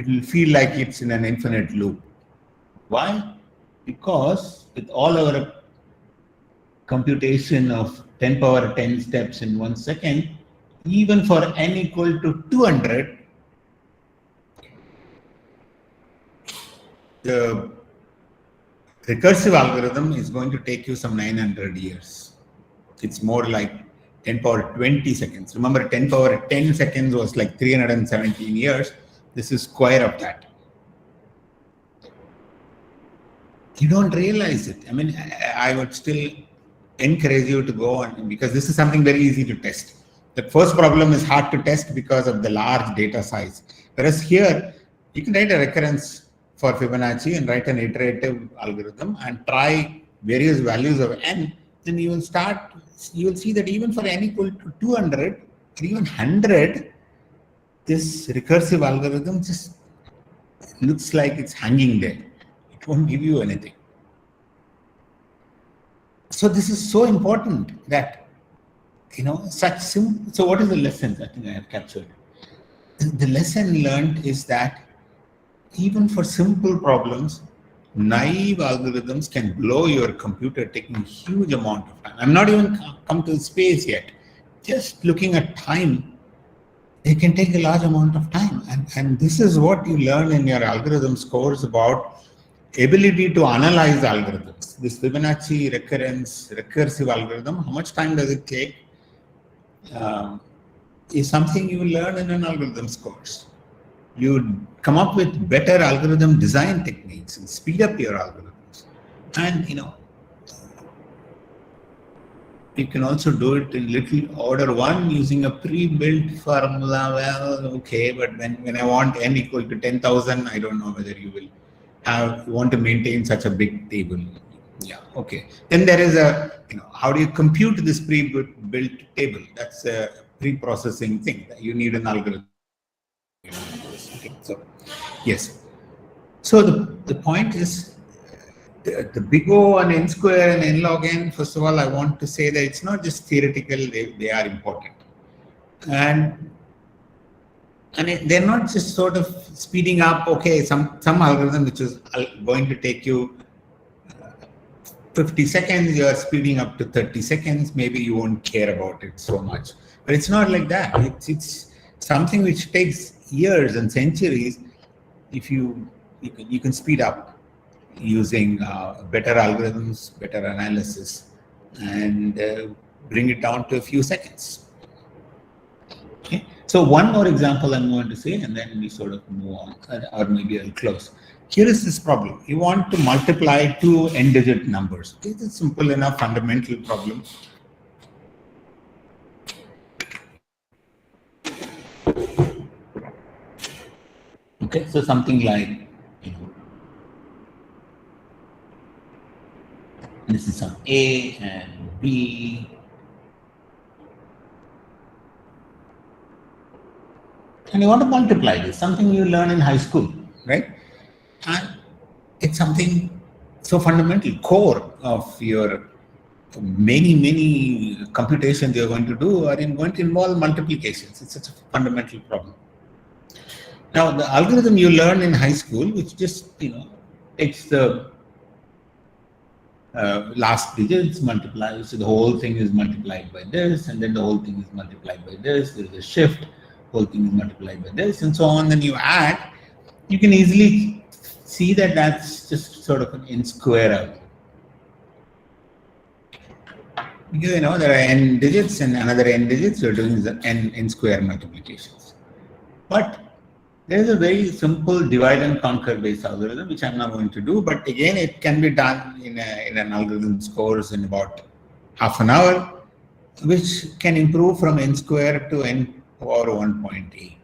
will feel like it's in an infinite loop. Why? Because with all our computation of 10 power 10 steps in 1 second, even for n equal to 200, the recursive algorithm is going to take you some 900 years. It's more like 10 power 20 seconds. Remember, 10 power 10 seconds was like 317 years. This is square of that. You don't realize it. I mean, I would still encourage you to go on, because this is something very easy to test. The first problem is hard to test because of the large data size. Whereas here, you can write a recurrence for Fibonacci and write an iterative algorithm and try various values of n. Then you will see that even for n equal to 200 or even 100, this recursive algorithm just looks like it's hanging there. It won't give you anything. So this is so important that, such simple. So what is the lesson I think I have captured? The lesson learned is that even for simple problems, naive algorithms can blow your computer, taking a huge amount of time. I'm not even come to space yet. Just looking at time, it can take a large amount of time. And this is what you learn in your algorithms course about ability to analyze algorithms. This Fibonacci recursive algorithm, how much time does it take, is something you will learn in an algorithms course. You come up with better algorithm design techniques and speed up your algorithms. And, you can also do it in little order one using a pre-built formula. Well, okay, but when I want n equal to 10,000, I don't know whether you will want to maintain such a big table. Yeah, okay. Then there is how do you compute this pre-built table? That's a pre-processing thing. You need an algorithm. So, yes. So the point is, the big O and n square and n log n, first of all, I want to say that it's not just theoretical, they are important. And they're not just sort of speeding up, okay, some algorithm which is going to take you 50 seconds, you are speeding up to 30 seconds, maybe you won't care about it so much. But it's not like that. It's something which takes years and centuries. If you can speed up using better algorithms, better analysis, and bring it down to a few seconds. Okay. So one more example I'm going to say, and then we sort of move on, or maybe I'll close. Here is this problem. You want to multiply two n-digit numbers. This is simple enough fundamental problem. Okay, so something like, this is some A and B. And you want to multiply this, something you learn in high school, right? And it's something so fundamental, core of your many computations you're going to do are going to involve multiplications. It's such a fundamental problem. Now, the algorithm you learn in high school, which just, takes the last digits, multiplies, so the whole thing is multiplied by this, and then the whole thing is multiplied by this, there is a shift, whole thing is multiplied by this, and so on, then you add, you can easily see that that's just sort of an n square algorithm. Because there are n digits and another n digits, you're doing the n square multiplications. But there is a very simple divide and conquer based algorithm, which I'm not going to do, but again, it can be done in an algorithms course in about half an hour, which can improve from n square to n power 1.8.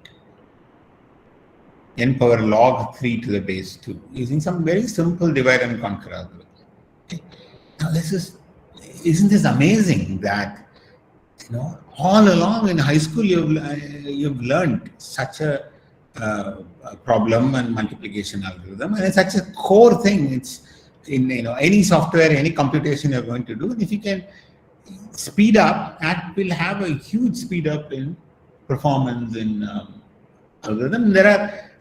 N power log 3 to the base 2, using some very simple divide and conquer algorithm. Okay. Now isn't this amazing that, all along in high school you've learned such a problem and multiplication algorithm, and it's such a core thing. It's in any software, any computation you're going to do. And if you can speed up, that will have a huge speed up in performance in algorithm.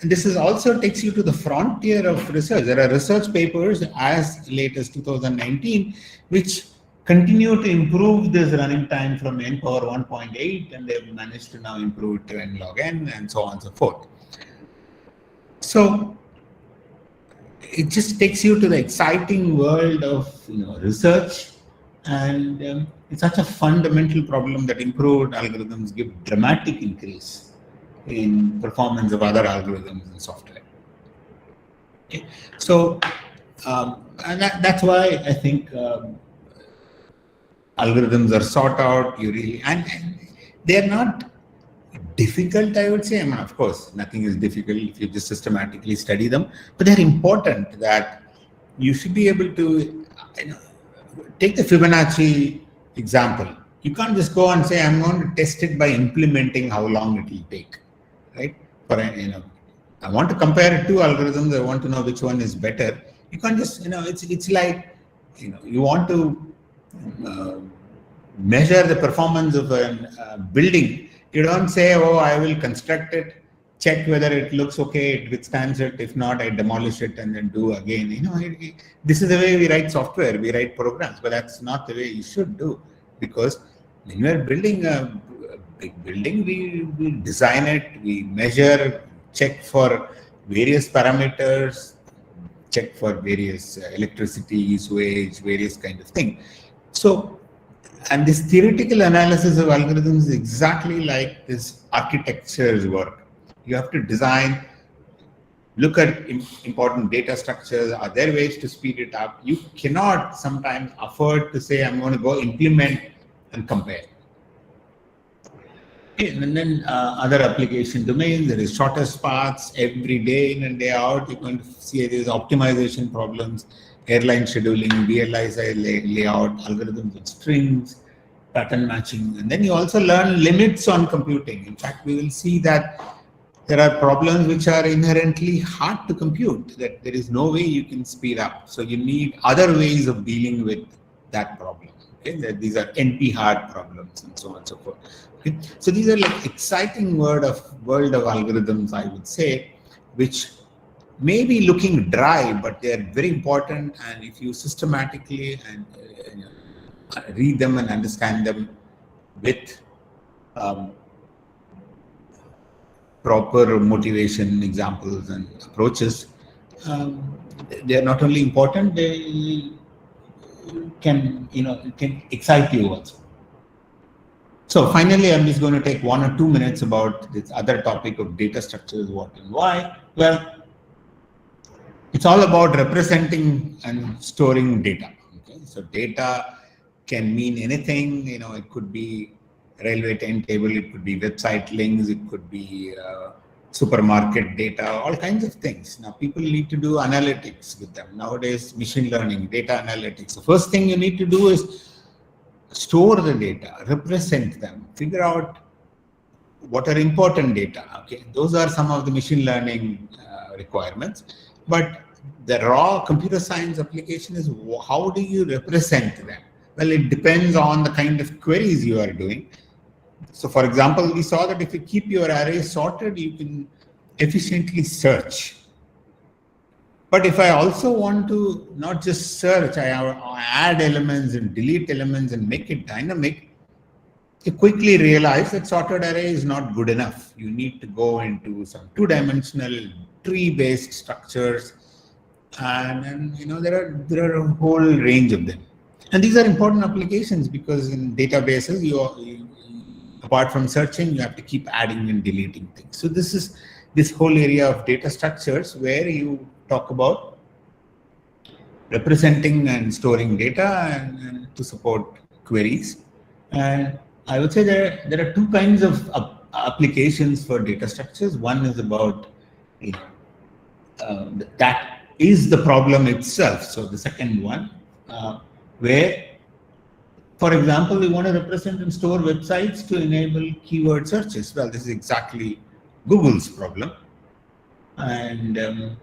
This is also takes you to the frontier of research. There are research papers as late as 2019 which continue to improve this running time from n power 1.8, and they've managed to now improve it to n log n, and so on and so forth. So it just takes you to the exciting world of research, and it's such a fundamental problem that improved algorithms give dramatic increase in performance of other algorithms in software. Okay. So and that's why I think algorithms are sought out. And they're not difficult, I would say. I mean, of course, nothing is difficult if you just systematically study them, but they're important that you should be able to take the Fibonacci example. You can't just go and say, I'm going to test it by implementing how long it will take. right? I want to compare two algorithms. I want to know which one is better. You can't just, it's like, you want to measure the performance of a building. You don't say, oh, I will construct it, check whether it looks okay, it withstands it. If not, I demolish it and then do again. This is the way we write software, we write programs, but that's not the way you should do. Because when you are building a big building, we design it, we measure, check for various parameters, check for various electricity, sewage, various kind of thing. So, and this theoretical analysis of algorithms is exactly like this architecture's work. You have to design, look at important data structures. Are there ways to speed it up? You cannot sometimes afford to say, I'm going to go implement and compare. And then other application domains, there is shortest paths every day in and day out. You're going to see there's optimization problems, airline scheduling, VLSI layout, algorithms with strings, pattern matching. And then you also learn limits on computing. In fact, we will see that there are problems which are inherently hard to compute, that there is no way you can speed up. So you need other ways of dealing with that problem. Okay? That these are NP hard problems and so on and so forth. Okay? So these are like exciting world of algorithms, I would say, which may be looking dry, but they are very important. And if you systematically and read them and understand them with proper motivation, examples, and approaches, they are not only important, they can excite you also. So finally, I'm just going to take 1 or 2 minutes about this other topic of data structures, what and why. Well, it's all about representing and storing data. Okay? So data can mean anything. It could be railway timetable, it could be website links, it could be supermarket data, all kinds of things. Now people need to do analytics with them. Nowadays, machine learning, data analytics. The first thing you need to do is store the data, represent them, figure out what are important data. Okay, those are some of the machine learning requirements. But the raw computer science application is how do you represent them? Well, it depends on the kind of queries you are doing. So for example, we saw that if you keep your array sorted, you can efficiently search. But if I also want to not just search, I add elements and delete elements and make it dynamic, you quickly realize that sorted array is not good enough. You need to go into some two-dimensional tree-based structures, and there are a whole range of them. And these are important applications because in databases, you apart from searching, you have to keep adding and deleting things. So this is this whole area of data structures where you talk about representing and storing data and to support queries. And I would say there are two kinds of applications for data structures. One is about that is the problem itself. So the second one, where, for example, we want to represent and store websites to enable keyword searches. Well, this is exactly Google's problem. And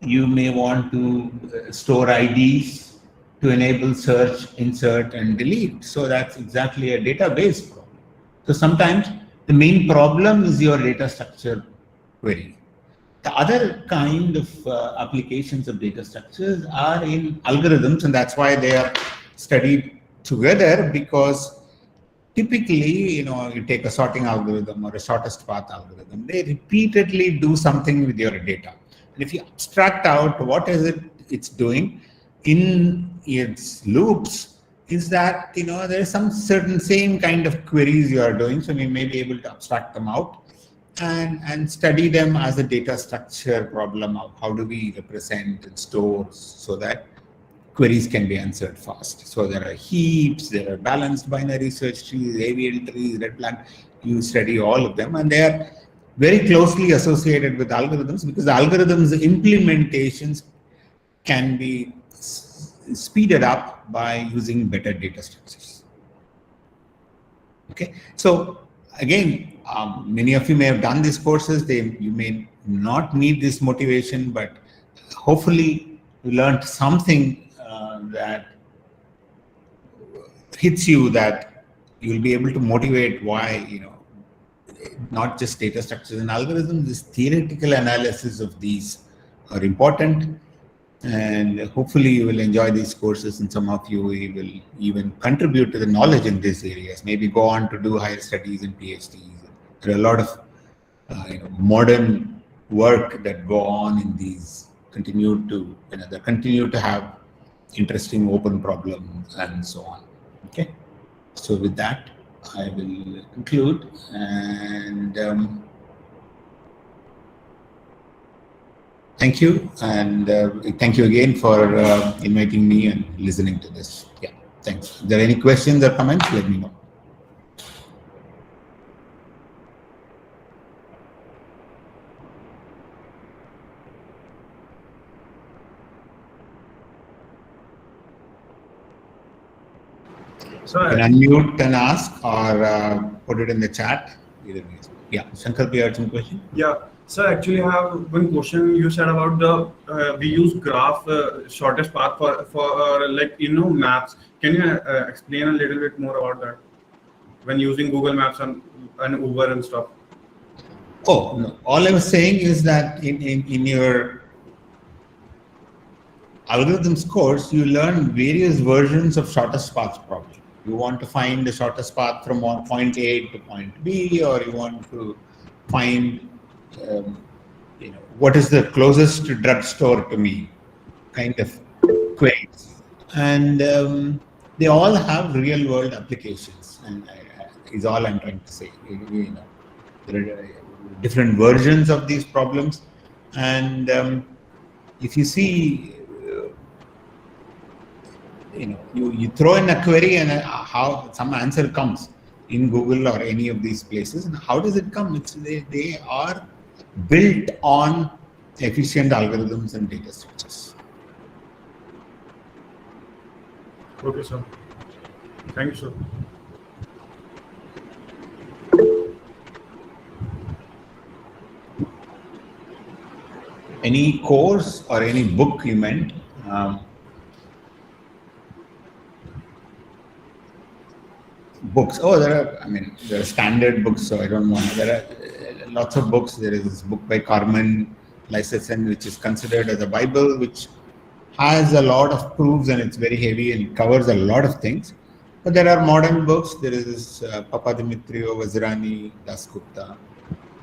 you may want to store IDs to enable search, insert, and delete. So that's exactly a database problem. So sometimes the main problem is your data structure query. The other kind of applications of data structures are in algorithms, and that's why they are studied together, because typically, you take a sorting algorithm or a shortest path algorithm, they repeatedly do something with your data. And if you abstract out what is it's doing in its loops, is that, there is some certain same kind of queries you are doing. So we may be able to abstract them out and study them as a data structure problem of how do we represent and store so that queries can be answered fast. So there are heaps, there are balanced binary search trees, AVL trees, red black. You study all of them, and they are very closely associated with algorithms because the algorithms implementations can be speeded up by using better data structures. Okay, so again, many of you may have done these courses. You may not need this motivation, but hopefully you learned something that hits you, that you'll be able to motivate why, not just data structures and algorithms, this theoretical analysis of these are important. And hopefully you will enjoy these courses, and some of you will even contribute to the knowledge in these areas, maybe go on to do higher studies and PhDs. There are a lot of modern work that go on in these, continue to have interesting open problems and so on. Okay, so with that I will conclude, and thank you, and thank you again for inviting me and listening to this. Yeah, thanks. If there are any questions or comments, let me know. So, You can unmute and ask, or put it in the chat. Either way. Yeah, Shankar, you had some question? yeah. So actually, I have one question. You said about the we use graph shortest path for maps. Can you explain a little bit more about that when using Google Maps and Uber and stuff? Oh, no. All I was saying is that in your algorithms course, you learn various versions of shortest path problem. You want to find the shortest path from point A to point B, or you want to find, what is the closest drugstore to me, kind of queries. And they all have real world applications, and is all I'm trying to say. There are different versions of these problems, and if you see, you throw in a query and how some answer comes in Google or any of these places, and how does it come? They are built on efficient algorithms and data structures. Okay, sir. Thank you, sir. Any course or any book you meant? Books. Oh, there are standard books, so I don't want. There are lots of books. There is this book by Carmen Lysensen, which is considered as a Bible, which has a lot of proofs, and it's very heavy and covers a lot of things. But there are modern books. There is this Papadimitriou, Vazirani, Dasgupta.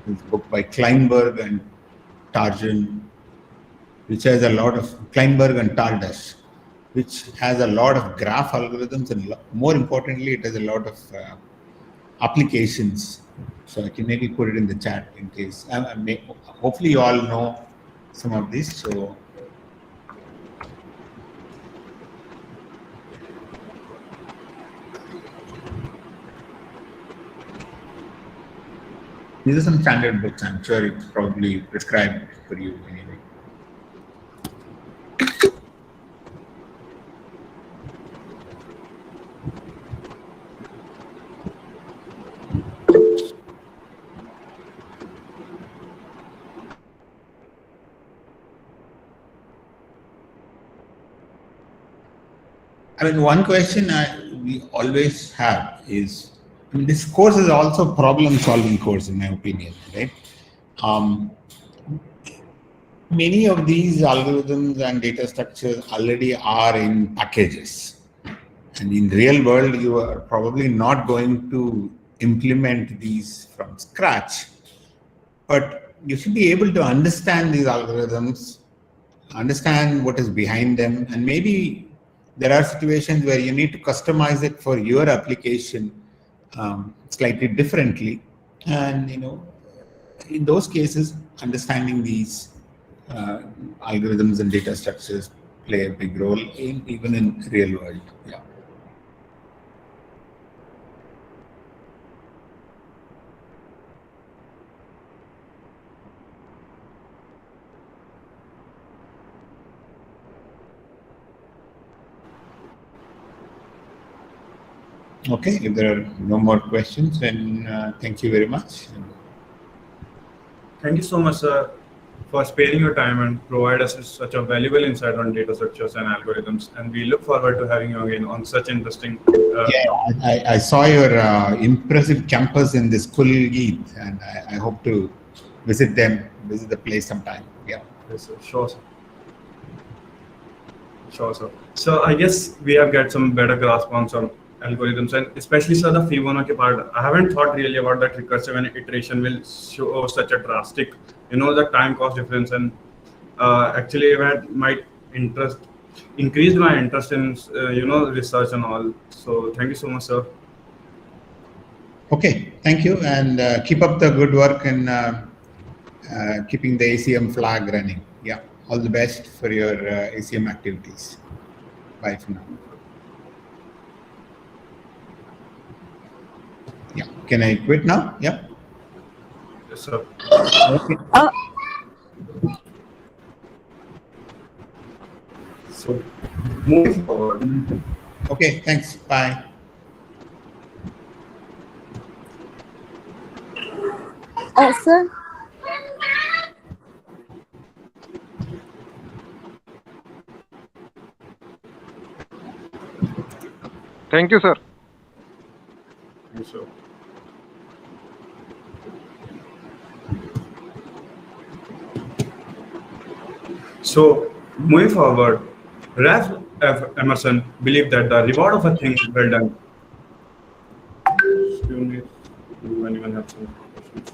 This book by Kleinberg and Tarjan, which has a lot of Kleinberg and Tardash, which has a lot of graph algorithms, and more importantly, it has a lot of applications. So I can maybe put it in the chat in case. Hopefully, you all know some of these. So these are some standard books. I'm sure it's probably prescribed for you anyway. One question we always have is, this course is also problem-solving course, in my opinion, right? Many of these algorithms and data structures already are in packages, and in real world, you are probably not going to implement these from scratch, but you should be able to understand these algorithms, understand what is behind them, and maybe there are situations where you need to customize it for your application slightly differently. And, in those cases, understanding these algorithms and data structures play a big role even in real world. Yeah. Okay, if there are no more questions, then thank you very much. Thank you so much, sir, for sparing your time and provide us with such a valuable insight on data structures and algorithms. And we look forward to having you again on such interesting. I saw your impressive campus in the school Eid, and I hope to visit the place sometime. Yeah. Yes, sir. Sure, sir. Sure, sir. So I guess we have got some better grasp on some algorithms, and especially, sir, the Fibonacci part. I haven't thought really about that recursive and iteration will show such a drastic, the time cost difference, and actually it might interest increased my interest in research and all. So thank you so much, sir. Okay, thank you, and keep up the good work in keeping the ACM flag running. Yeah, all the best for your ACM activities. Bye for now. Yeah, can I quit now? Yeah. Yes, sir. Okay. So moving forward. Okay, thanks. Bye. Sir. Thank you, sir. Thank you, sir. So moving forward, Ralph F. Emerson believed that the reward of a thing well done. Excuse me, do anyone have some questions?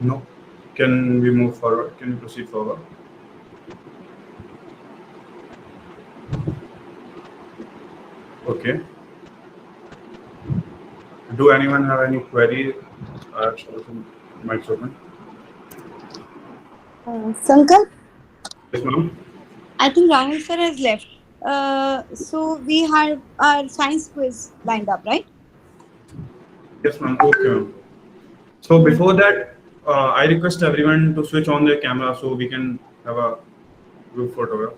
No. Can we move forward? Can we proceed forward? Okay. Do anyone have any query? Mic's open. Sankalp, Yes, ma'am. I think Rahul sir has left. So we have our science quiz lined up, right? Yes, ma'am. Okay, ma'am. So before that, I request everyone to switch on their camera so we can have a group photograph.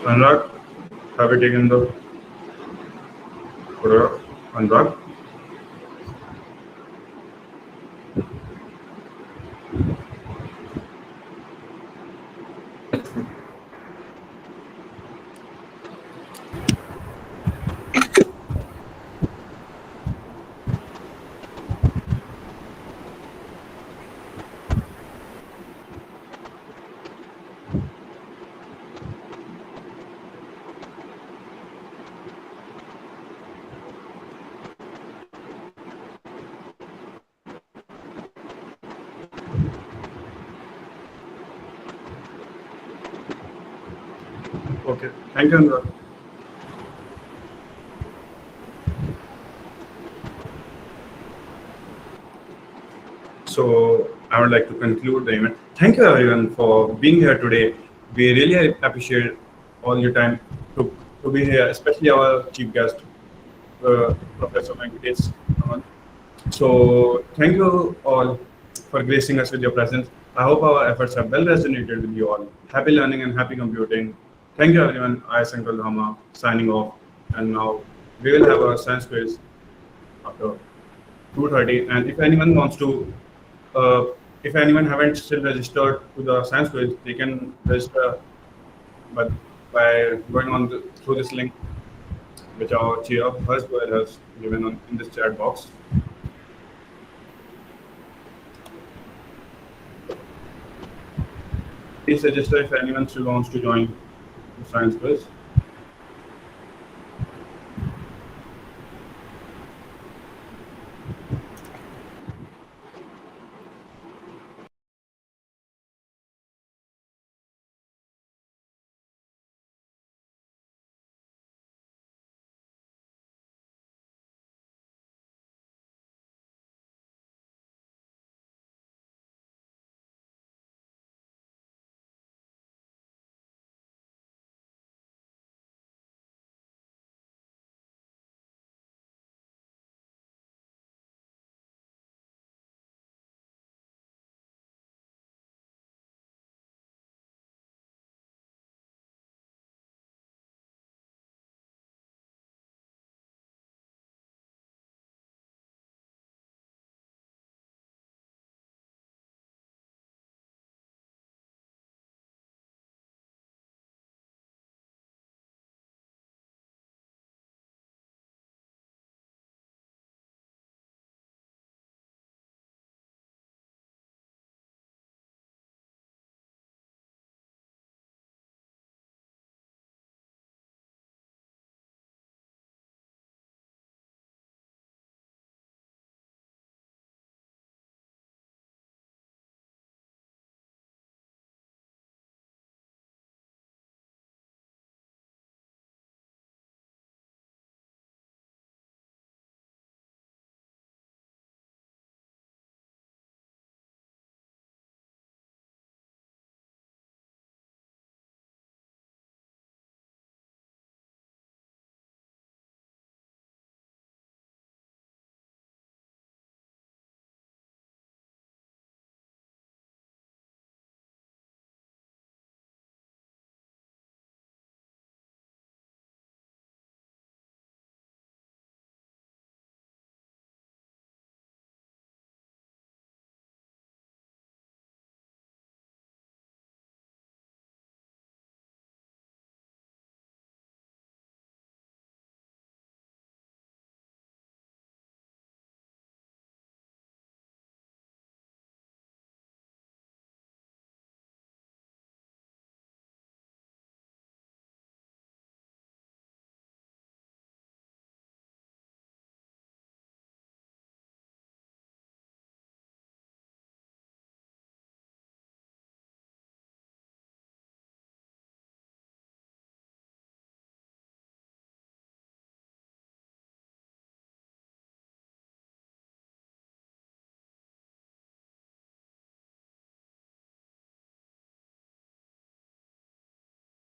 Anurag, have you taken the photograph? Anurag? Okay, thank you, Anurag. So I would like to conclude the event. Thank you everyone for being here today. We really appreciate all your time to be here, especially our chief guest, Professor Venkatesh, Raman. So thank you all for gracing us with your presence. I hope our efforts have well resonated with you all. Happy learning and happy computing. Thank you everyone. I, Sankal Dhamma, signing off. And now we will have a science quiz after 2:30. And if anyone wants to, if anyone haven't still registered to the science quiz, they can register, but by going on through this link, which our chair has given in this chat box. Please register if anyone still wants to join the science quiz.